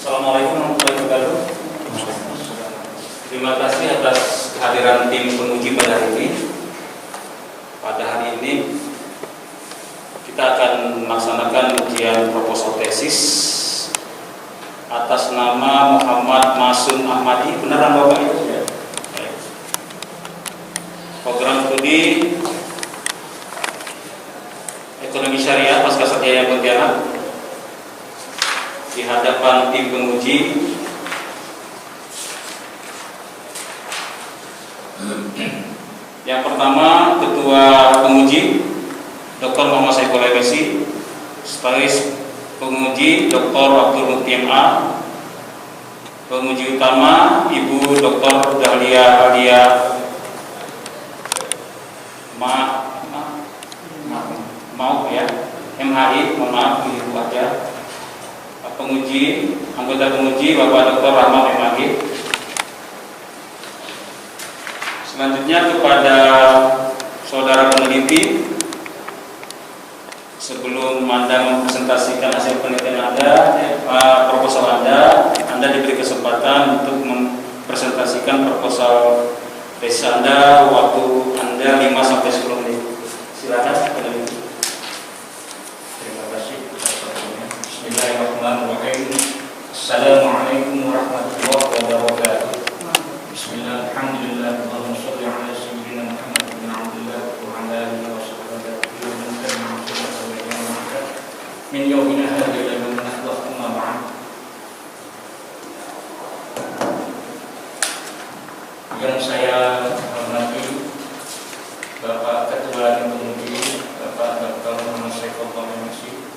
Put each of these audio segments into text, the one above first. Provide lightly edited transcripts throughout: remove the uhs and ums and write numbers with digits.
Assalamualaikum warahmatullahi wabarakatuh. Terima kasih atas kehadiran tim penguji pada hari ini. Pada hari ini kita akan melaksanakan ujian proposal tesis atas nama Muhammad Masum Ahmadi. Beneran Bapak itu ya? Program studi Ekonomi Syariah Pascasarjana Pontianak di hadapan tim penguji. Yang pertama, Ketua Penguji Dr. Muhammad Saiful Msi, Sekretaris Penguji Dr. Abdul Mukti MA, Penguji Utama Ibu Dr. Dahlia Alia mau ya, MHI, mohon maaf Ibu aja. Penguji, anggota penguji Bapak Dr. Rahmat MAG. Selanjutnya kepada saudara peneliti, sebelum Anda mempresentasikan hasil penelitian Anda, proposal Anda diberi kesempatan untuk mempresentasikan proposal tesis Anda. Waktu Anda 5-10 menit. Silakan peneliti. Terima kasih. Bismillahirrahmanirrahim. Assalamualaikum warahmatullahi wabarakatuh. Bismillah, alhamdulillah, Allahumma sholli ala sayyidina Muhammad bin Abdullah wa ala alihi wa sahbihi wa man tabi'ahum min yawmina hadha ila yawmin nahwa amma ba'd. Yang saya hormati Bapak Ketua Penguji Bapak Dr. Muhammad Saiful Msi,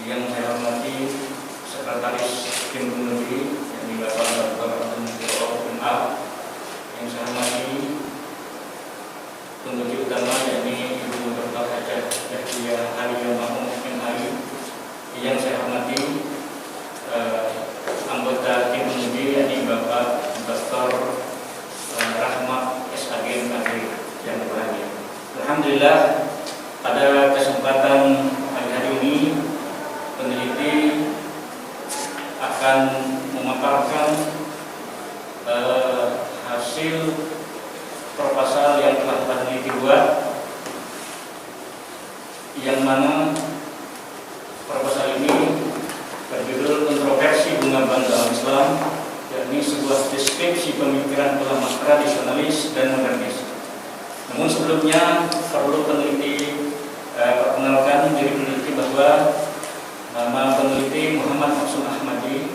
yang saya hormati Sekretaris Tim Penguji yakni Bapak Dr. Abdul Mukti MA, yang saya hormati penguji utama yakni Ibu Dr. Hajah Dahlia Alia MHI, yang saya hormati anggota tim penguji yakni Bapak Dr. Rahmat SAG MAG yang berbahagia. Alhamdulillah, pada kesempatan hari ini peneliti akan memaparkan hasil proposal yang telah peneliti buat, yang mana proposal ini berjudul Kontroversi Bunga Bank dalam Islam, yakni sebuah deskripsi pemikiran ulama tradisionalis dan modernis. Namun sebelumnya perlu peneliti perkenalkan diri peneliti bahwa nama peneliti Muhammad Masum Ahmadi,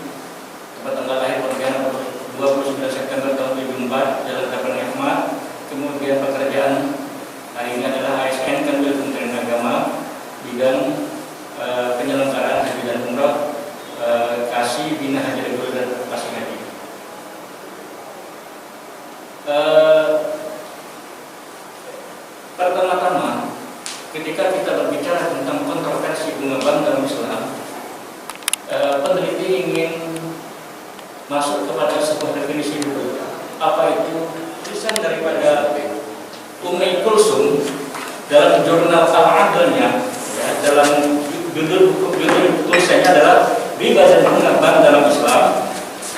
tempat tanggal lahir Pontianak 29 September tahun 2004, Jalan Tapan Ahmad. Kemudian pekerjaan hari ini adalah ASN Kanwil Kementerian Agama, bidang penyelenggaraan haji dan umrah, Kasih Bina Haji Reguler dan Kasih Haji. Pertama-tama, ketika kita berbicara tentang kontroversi bunga bank dalam Islam, peneliti ingin masuk kepada sebuah definisi dulu. Apa itu? Tulisan daripada Ummi Kulsum dalam jurnal Al-Adlnya, ya, dalam judul tulisannya adalah Riba dan Bunga Bank dalam Islam,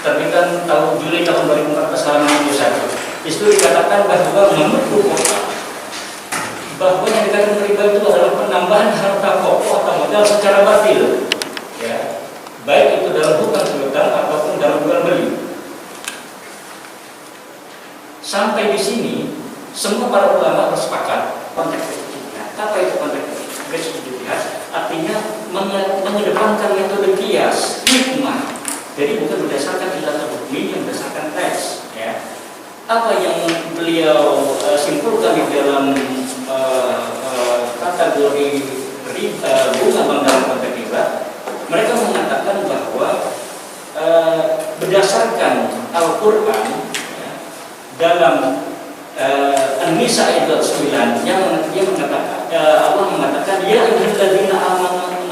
terbitan Juli tahun 2014 halaman 61. Itu dikatakan bahwa menurut Quran, bahwa yang dikatakan riba itu adalah penambahan harta pokok atau modal secara batil, ya, baik itu dalam hutang piutang ataupun dalam jual beli. Sampai di sini semua para ulama bersepakat konteks ijtihad. Apa itu konteks ijtihad? Artinya mengedepankan metode kias, hikmah. Jadi bukan berdasarkan ilmu hukmi, yang berdasarkan teks, ya. Apa yang beliau simpulkan di dalam kategori bunga bank dalam konteks riba, mereka mengatakan bahwa berdasarkan Al-Quran, ya, dalam An-Nisa ayat 9 yang mengatakan, Allah mengatakan, ya ayyuhalladzina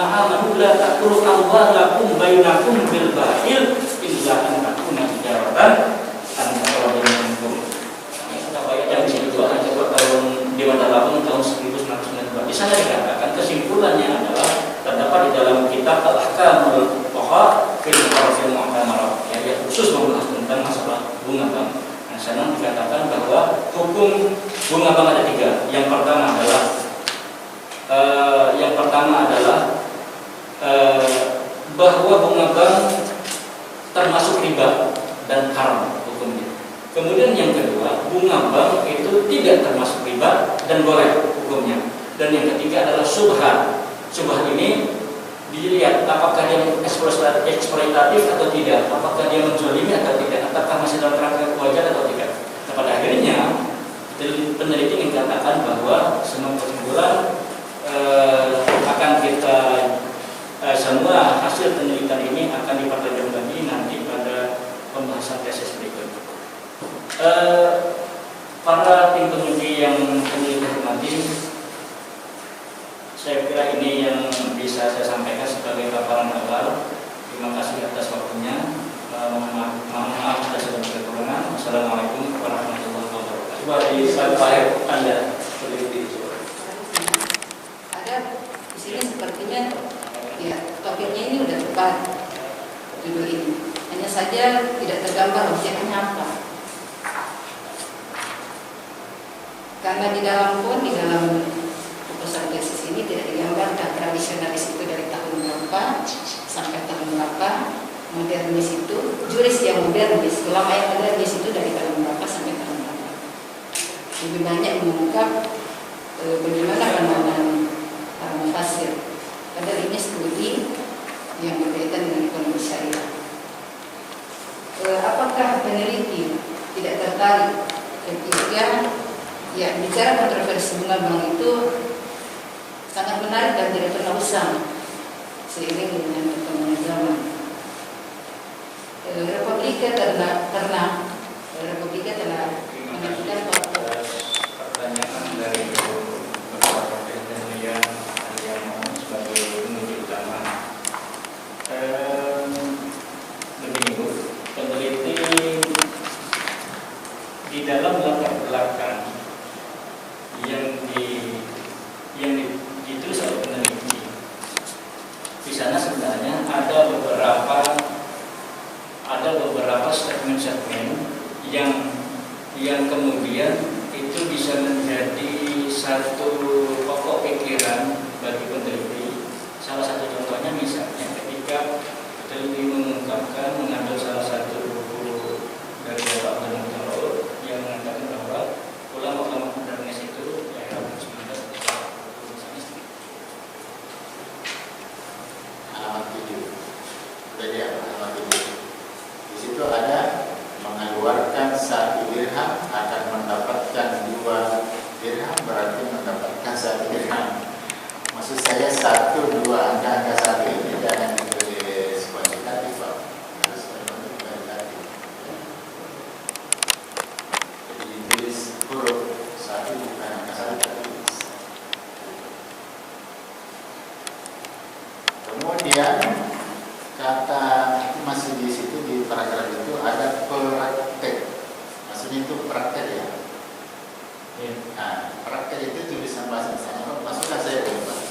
amanu la ta'kulu amwalakum bainakum bil batil illa an takuna tijaratan an taradin minkum. Itu ayat yang disebut tahun Dewan 8 tahun 1992. Di sana dikatakan kesimpulannya adalah terdapat di dalam kitab Al-Ahkamul Fuqaha fil Ma'arif bunga bank. Nah, sana dikatakan bahwa hukum bunga bank ada 3. Yang pertama adalah bahwa bunga bank termasuk riba dan haram hukumnya. Kemudian yang kedua, bunga bank itu tidak termasuk riba dan boleh hukumnya. Dan yang ketiga adalah subhat. Subhat ini dilihat apakah dia eksploitatif atau tidak, apakah dia menzalimi atau tidak, apakah masih dalam kerangka kewajaran atau tidak. Nah, pada akhirnya peneliti ingin katakan bahwa semua kesimpulan akan kita semua hasil penelitian ini akan dipertajam lagi nanti pada pembahasan tesis berikut. Para tim peneliti yang hormati, saya kira ini yang bisa saya sampaikan sebagai paparan awal. Terima kasih atas waktunya. Mohon maaf atas segala kekurangan. Wassalamualaikum warahmatullahi wabarakatuh. Coba di slide terakhir Anda peneliti. Ada di sini sepertinya ya topiknya ini udah tepat judul ini. Hanya saja tidak tergambar objeknya apa. Karena di dalam proposal tesis ini tidak digambarkan tradisionalis itu dari tahun berapa sampai tahun berapa, modernis itu, juris yang modernis, ulama yang modernis itu dari tahun berapa sampai tahun berapa. Lebih banyak mengungkap bagaimana pandangan para mufasir. Padahal ini studi yang berkaitan dengan ekonomi syariah. Apakah peneliti tidak tertarik ketika ya bicara kontroversi bunga bank itu sangat menarik dan tidak pernah usang seiring dengan perkembangan zaman. Republika telah menentukan pertanyaan dari beberapa penelitian yang sebagai peneliti utama. Begini, peneliti di dalam latar belakang yang ditulis oleh peneliti, di sana sebenarnya ada beberapa segmen-segmen yang kemudian itu bisa menjadi satu pokok pikiran bagi peneliti. Salah satu contohnya misalnya ketika peneliti mengambil salah satu buku dari Bapak Abdul Mutalib yang mengatakan bahwa ulama-ulama modernis itu ya era 1930 misalnya. Halaman 7. Jadi halaman 7. Di situ ada mengeluarkan 1 dirham akan mendapatkan 2 dirham, berarti mendapatkan 1 dirham. Maksud saya 1, 2, angka 1 ini jangan ditulis kuantitatif, Pak. Harus berbentuk kualitatif. Jadi ditulis huruf 1 bukan angka 1 tertulis. Kemudian kata itu masih di situ di paragraf itu ada praktek. Maksudnya itu praktek ya. Nah, praktek itu tulisan bahasa Indonesia. Maksudnya saya ubah.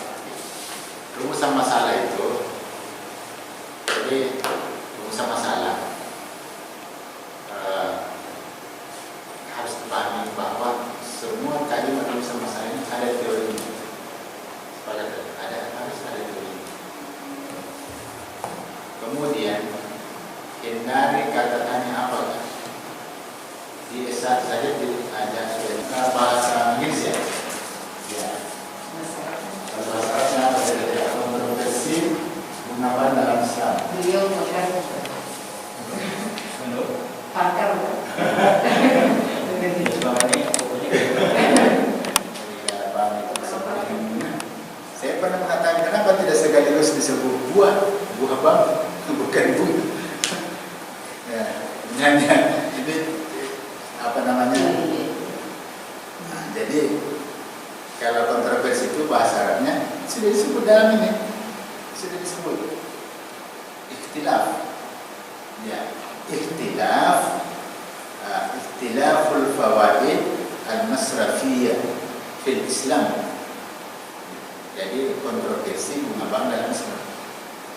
Rumusan masalah itu, jadi rumusan masalah harus dipahami bahwa semua kalimat rumusan masalah ini ada teorinya. Harus ada teori. Kemudian hindari kata tanya apa? Di S1 saja ada sudah bahasa Inggris ya. Ya. Bahasa Arabnya ada kontroversi mengapa dalam Islam. beliau pakar. Saya pernah mengatakan kenapa tidak sekaligus disebut buah bang, bukan bunga. Ya, ini apa namanya? Nah, jadi kalau kontroversi itu bahasa Arabnya sudah disebut dalam ini, sudah disebut ikhtilaf. Ya, ikhtilaful fawaid al-masrafiyah fil Islam. Jadi kontroversi bunga bank dalam Islam.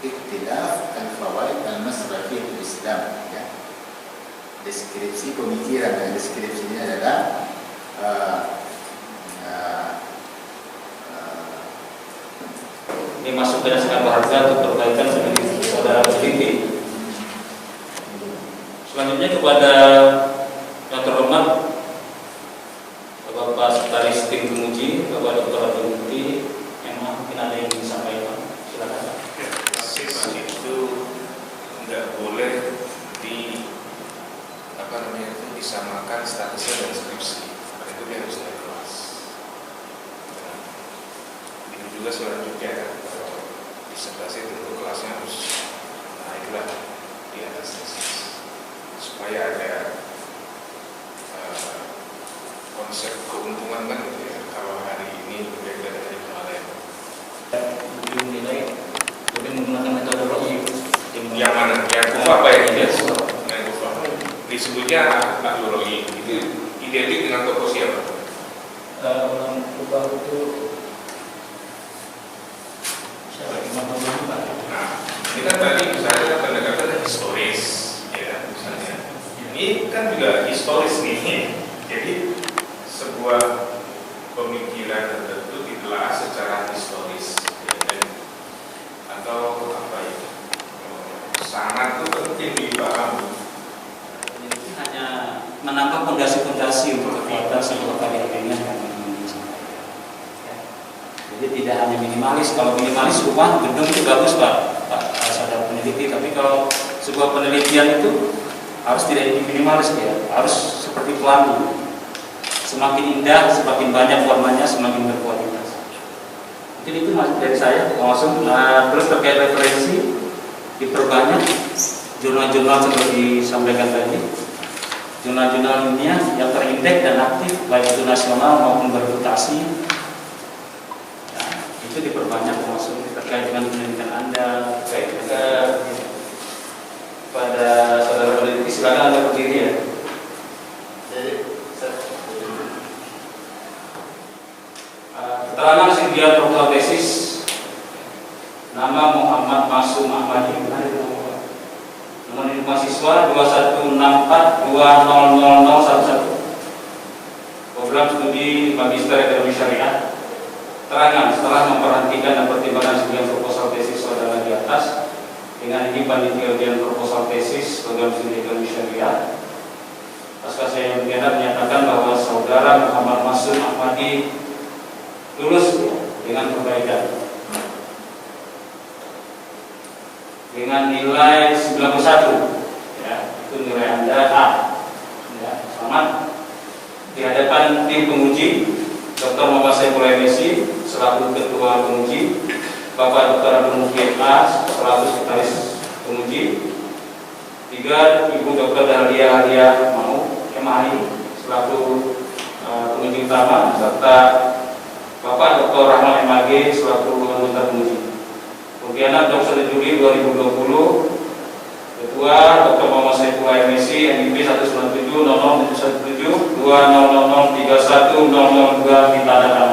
Ikhtilaf al-fawaid al-masrafiyah fil Islam. Ya. deskripsi pemikiran, dan deskripsi ini adalah Ini masuk berdasarkan berharga untuk perbaikan sebagai saudara peneliti. Selanjutnya kepada yang terhormat Bapak Sekretaris Tim Penguji, Bapak Dr. Abdul Mukti, mungkin ada yang ingin disampaikan. Silakan. Masih itu nggak boleh disamakan statusnya dan skripsi. Karena itu dia harus naik kelas. Ini juga selanjutnya kan, kalau disertasi tentu kelasnya harus naiklah di atas tesis supaya ada konsep keuntungan kan gitu ya. Kalau hari ini berbeda dari hari kemarin. Nilai boleh menggunakan metodologi Yang mana? Yang kufa apa yang ide? Yang kufa disebutnya metodologi. Itu identik dengan tokoh siapa? orang kufa itu siapa? Imam Al-Bukhari, Pak. Nah, ini kan tadi misalnya pendekatan historis, ya misalnya. Ini kan juga historis nih. Jadi sebuah pemikiran tertentu ditelaah secara historis, ya, dan, atau apa ya? Sangat itu penting dipahami. Ini hanya menambah fondasi-fondasi untuk kekuatan sebuah karya ilmiah yang ingin disampaikan. Ya. Jadi tidak hanya minimalis. Kalau minimalis rumah gedung itu bagus Pak saudara peneliti. Tapi kalau sebuah penelitian itu harus tidak minimalis ya. Harus seperti pelangi. Semakin indah, semakin banyak warnanya, semakin berkualitas. Mungkin itu dari saya langsung. Terus terkait referensi, diperbanyak jurnal-jurnal seperti disampaikan tadi, jurnal-jurnal ilmiah yang terindeks dan aktif baik itu nasional maupun bermutasi. Nah, itu diperbanyak termasuk terkait dengan pendidikan Anda. Baik, pada saudara peneliti silakan Anda berdiri ya. Keterangan sindiran proposal tesis, nama Muhammad Masum Ahmadi, nomor induk mahasiswa 2164200011, program studi Magister Ekonomi Syariah. Keterangan setelah memperhatikan dan pertimbangan sindiran proposal tesis saudara di atas, dengan ini panitia ujian proposal tesis program studi Ekonomi Syariah, pasca saya menyatakan bahwa saudara Muhammad Masum Ahmadi lulus dengan perbaikan dengan nilai 91, ya, itu nilai Anda A. Ya, selamat. Di hadapan tim penguji, Dr. Muhammad Saifullah M.Si selaku ketua penguji, Bapak Dr. Abdul Mukti A selaku sekretaris penguji, 3 Ibu Dr. Dahlia Mau MAI selaku penguji utama, serta Bapak Dr. Rahman MAG selaku anggota penguji. Kemudian 21 Juli 2020, Ketua Dr. Muhammad Saifullah M.Si NIP 19700772000310002 ditanda